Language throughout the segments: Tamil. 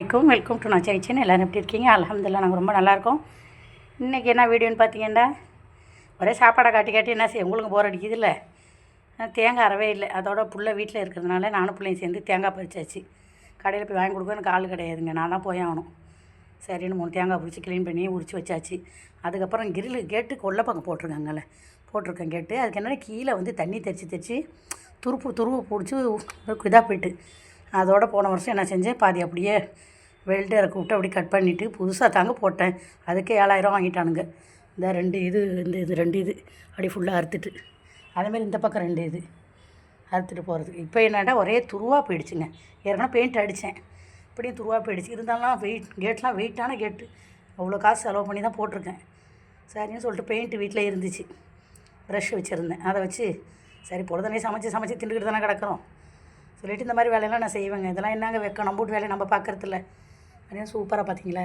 வெல்கம் டு நான் கிச்சன். எல்லோரும் எப்படி இருக்கீங்க? அல்ஹம்துலில்லாஹ் நாங்கள் ரொம்ப நல்லாயிருக்கோம். இன்றைக்கி என்ன வீடியோன்னு பார்த்தீங்கன்னா, ஒரே சாப்பாடை காட்டி காட்டி என்ன செய்ய உங்களுக்கு போர் அடிக்குது இல்லை? தேங்காய் அறவே இல்லை. அதோட புள்ள வீட்டில் இருக்கிறதுனால நானும் பிள்ளையும் சேர்ந்து தேங்காய் பறிச்சாச்சு. கடையில் போய் வாங்கி கொடுக்க எனக்கு ஆள் கிடையாதுங்க, நான் தான் போய் ஆகணும். சரின்னு 3 தேங்காய் பிடிச்சி க்ளீன் பண்ணி உரிச்சு வச்சாச்சு. அதுக்கப்புறம் கிரில் கேட்டு கொல்லைப்பக்கம் போட்டிருக்கேன் கேட்டு. அதுக்கு என்னென்னா கீழே வந்து தண்ணி தெளித்து துருவு பிடிச்சி இதாக போயிட்டு, அதோட போன வருஷம் என்ன செஞ்சேன், பாதி அப்படியே வெல்டரை கூப்பிட்டு அப்படி கட் பண்ணிவிட்டு புதுசாக தாங்க போட்டேன். அதுக்கே 7000 வாங்கிட்டானுங்க. இந்த 2 இது இந்த 2 இது அப்படி ஃபுல்லாக அறுத்துட்டு, அதேமாதிரி இந்த பக்கம் 2 இது அறுத்துட்டு போகிறதுக்கு. இப்போ என்னடா ஒரே துருவாக போயிடுச்சுங்க. ஏற்கனவே பெயிண்ட் அடித்தேன், இப்படியும் துருவாக போயிடுச்சு. இருந்தாலும் கேட்லாம் வெயிட்டான கேட்டு, அவ்வளோ காசு செலவு பண்ணி தான் போட்டிருக்கேன். சரின்னு சொல்லிட்டு பெயிண்ட்டு வீட்டில் இருந்துச்சு, ப்ரஷ் வச்சுருந்தேன். அதை வச்சு சரி பொழுதுனே சமைச்சு திண்டுக்கிட்டு தானே கிடக்கிறோம் சொல்லிவிட்டு இந்த மாதிரி வேலையெல்லாம் நான் செய்வேங்க. இதெல்லாம் என்னங்க வைக்க நம்ம வீட்டு வேலையை நம்ம பார்க்குறதில்ல. அப்படின்னு சூப்பராக பார்த்தீங்களா,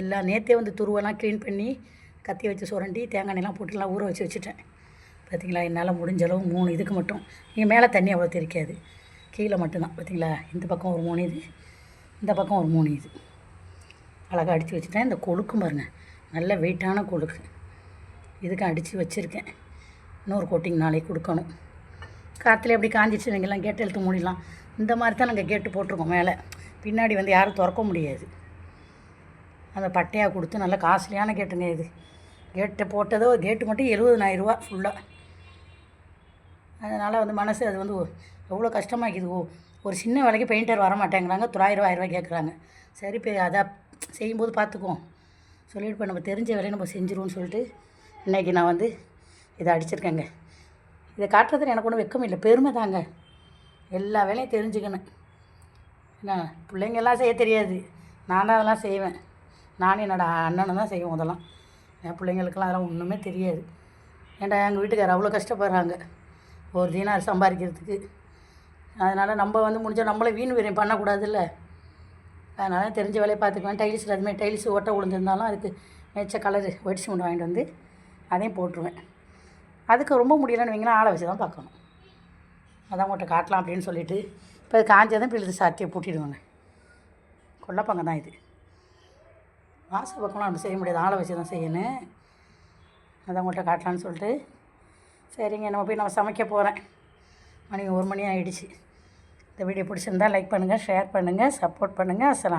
எல்லாம் நேற்றே வந்து துருவெல்லாம் க்ளீன் பண்ணி கத்தி வச்சு சுரண்டி தேங்காய் எண்ணெய்லாம் போட்டுலாம் ஊற வச்சுட்டேன். பார்த்தீங்களா, என்னால் முடிஞ்ச அளவு 3 இதுக்கு மட்டும். இங்கே மேலே தண்ணி அவ்வளோ தெரிக்காது, கீழே மட்டும்தான். பார்த்தீங்களா, இந்த பக்கம் ஒரு 3 இது, இந்த பக்கம் ஒரு 3 இது அழகாக அடித்து வச்சுட்டேன். இந்த கொழுக்கும் பாருங்கள், நல்ல வெயிட்டான கொழுக்கு, இதுக்கு அடித்து வச்சுருக்கேன். இன்னொரு கோட்டிங் நாளைக்கு கொடுக்கணும். காற்றுல எப்படி காஞ்சிச்சு நீங்கள்லாம் கேட்டு எழுத்து மூடிடலாம். இந்த மாதிரி தான் நாங்கள் கேட்டு போட்டிருக்கோம். மேலே பின்னாடி வந்து யாரும் திறக்க முடியாது. அந்த பட்டையாக கொடுத்து நல்ல காஸ்ட்லியான கேட்டுங்க இது. கேட்டு போட்டதோ கேட்டு மட்டும் 70,000 ரூபா ஃபுல்லாக. அதனால் வந்து மனசு அது வந்து எவ்வளோ கஷ்டமாக்கிது. ஒரு சின்ன வேலைக்கு பெயிண்டர் வர மாட்டேங்கிறாங்க, 900 ரூபா கேட்குறாங்க. சரி இப்போ அதை செய்யும்போது பார்த்துக்குவோம் சொல்லிட்டு இப்போ நம்ம தெரிஞ்ச வேலையை நம்ம செஞ்சுருவோம்னு சொல்லிட்டு இன்றைக்கி நான் வந்து இதை அடிச்சிருக்கேங்க. இதை காட்டுறதுல எனக்கு ஒன்றும் வெக்கம் இல்லை, பெருமை தாங்க. எல்லா வேலையும் தெரிஞ்சுக்கணும். என்ன பிள்ளைங்கெல்லாம் செய்ய தெரியாது, நான் தான் அதெல்லாம் செய்வேன். நானும் என்னோடய அண்ணனும் தான் செய்வோம் அதெல்லாம். என் பிள்ளைங்களுக்கெல்லாம் அதெல்லாம் ஒன்றுமே தெரியாது. ஏன்டா எங்கள் வீட்டுக்காரர் அவ்வளோ கஷ்டப்படுறாங்க ஒரு தீனார் சம்பாதிக்கிறதுக்கு. அதனால் நம்ம வந்து முடிஞ்சால் நம்மளே வீண் வீரியம் பண்ணக்கூடாதுல்ல. அதனால் தெரிஞ்ச வேலையை பார்த்துக்குவேன். டைல்ஸில் அதுமாதிரி டைல்ஸ் ஓட்ட விழுந்திருந்தாலும் அதுக்கு மேய்ச்ச கலரு ஒயிட் சிமெண்ட் வாங்கிட்டு வந்து அதையும் போட்டுருவேன். அதுக்கு ரொம்ப முடியலைன்னு வைங்களேன், ஆளை வச்சு தான் பார்க்கணும். அதான் உங்கள்கிட்ட காட்டலாம் அப்படின்னு சொல்லிவிட்டு இப்போ இது காஞ்சதான் இப்போ இது சாத்தியை பூட்டிடுவாங்க. கொல்லப்பங்க தான் இது. வாசல் பக்கம்லாம் நம்ம செய்ய முடியாது, ஆளை வச்சு தான் செய்யணும். அதான் உங்கள்கிட்ட காட்டலான்னு சொல்லிட்டு சரிங்க நம்ம சமைக்க போகிறேன். மணி 1 மணி ஆகிடுச்சு. இந்த வீடியோ பிடிச்சிருந்தால் லைக் பண்ணுங்கள், ஷேர் பண்ணுங்கள், சப்போர்ட் பண்ணுங்கள். அஸ்ஸலாம்.